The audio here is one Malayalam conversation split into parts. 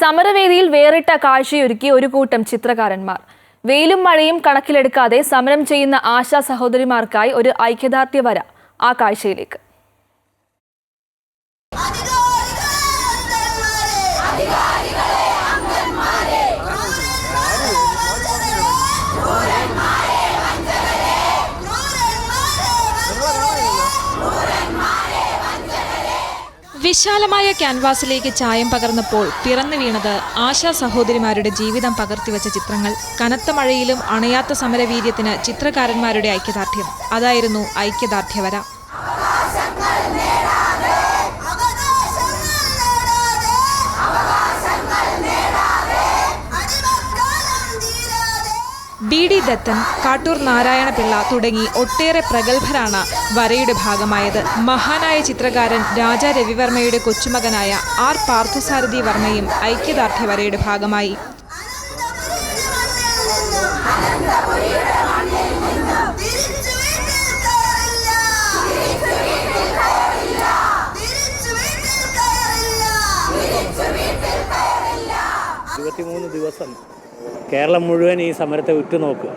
സമരവേദിയിൽ വേറിട്ട കാഴ്ചയൊരുക്കി ഒരു കൂട്ടം ചിത്രകാരന്മാർ. വെയിലും മഴയും കണക്കിലെടുക്കാതെ സമരം ചെയ്യുന്ന ആശാ സഹോദരിമാർക്കായി ഒരു ഐക്യദാർഢ്യ വര. ആ കാഴ്ചയിലേക്ക്. വിശാലമായ ക്യാൻവാസിലേക്ക് ചായം പകർന്നപ്പോൾ പിറന്നു വീണത് ആശാ സഹോദരിമാരുടെ ജീവിതം പകർത്തിവെച്ച ചിത്രങ്ങൾ. കനത്ത മഴയിലും അണയാത്ത സമരവീര്യത്തിന് ചിത്രകാരന്മാരുടെ ഐക്യദാർഢ്യം. അതായിരുന്നു ഐക്യദാർഢ്യവര. BD ദത്തൻ, കാട്ടൂർ നാരായണപിള്ള തുടങ്ങി ഒട്ടേറെ പ്രഗത്ഭരാണ് വരയുടെ ഭാഗമായത്. മഹാനായ ചിത്രകാരൻ രാജാ രവിവർമ്മയുടെ കൊച്ചുമകനായ R പാർത്ഥസാരഥി വർമ്മയും ഐക്യദാർഢ്യ വരയുടെ ഭാഗമായി. ദിവസം കേരളം മുഴുവൻ ഈ സമരത്തെ ഉറ്റുനോക്കുക.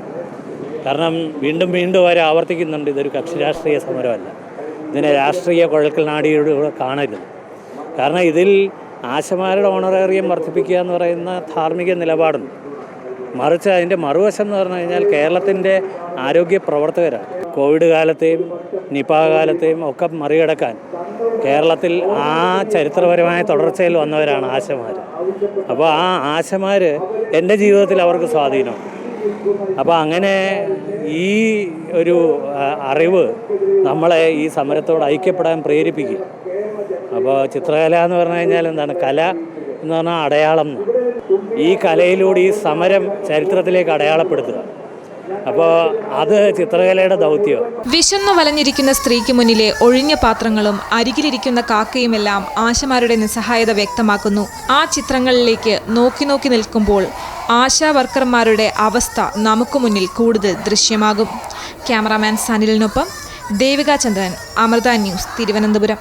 കാരണം വീണ്ടും വീണ്ടും അവർ ആവർത്തിക്കുന്നുണ്ട്, ഇതൊരു കക്ഷി രാഷ്ട്രീയ സമരമല്ല, ഇതിനെ രാഷ്ട്രീയ കുഴൽക്കൽ നാടിയുടെ കാണരുത്. കാരണം ഇതിൽ ആശമാരുടെ ഓണറേറിയം വർദ്ധിപ്പിക്കുക എന്ന് പറയുന്ന ധാർമ്മിക നിലപാടുണ്ട്. മറിച്ച് അതിൻ്റെ മറുവശം എന്ന് പറഞ്ഞു കഴിഞ്ഞാൽ കേരളത്തിൻ്റെ ആരോഗ്യ പ്രവർത്തകരാണ്. കോവിഡ് കാലത്തെയും നിപ കാലത്തെയും ഒക്കെ മറികടക്കാൻ കേരളത്തിൽ ആ ചരിത്രപരമായ തുടർച്ചയിൽ വന്നവരാണ് ആശമാർ. അപ്പോൾ ആ ആശമാർ എൻ്റെ ജീവിതത്തിൽ അവർക്ക് സ്വാധീനമുണ്ട്. അപ്പോൾ അങ്ങനെ ഈ ഒരു അറിവ് നമ്മളെ ഈ സമരത്തോട് ഐക്യപ്പെടാൻ പ്രേരിപ്പിക്കുക. അപ്പോൾ ചിത്രകല എന്ന് പറഞ്ഞു കഴിഞ്ഞാൽ എന്താണ്? കല എന്ന് പറഞ്ഞാൽ അടയാളം. ഈ കലയിലൂടെ ഈ സമരം ചരിത്രത്തിലേക്ക് അടയാളപ്പെടുത്തുക. അപ്പോൾ അത് ചിത്രകലയുടെ ദൗത്യമാണ്. വിശന്നു വലഞ്ഞിരിക്കുന്ന സ്ത്രീക്ക് മുന്നിലെ ഒഴിഞ്ഞ പാത്രങ്ങളും അരികിലിരിക്കുന്ന കാക്കയുമെല്ലാം ആശമാരുടെ നിസ്സഹായത വ്യക്തമാക്കുന്നു. ആ ചിത്രങ്ങളിലേക്ക് നോക്കി നോക്കി നിൽക്കുമ്പോൾ ആശാ വർക്കർമാരുടെ അവസ്ഥ നമുക്ക് മുന്നിൽ കൂടുതൽ ദൃശ്യമാകും. ക്യാമറാമാൻ സനിലിനൊപ്പം ദേവിക ചന്ദ്രൻ, അമൃത ന്യൂസ്, തിരുവനന്തപുരം.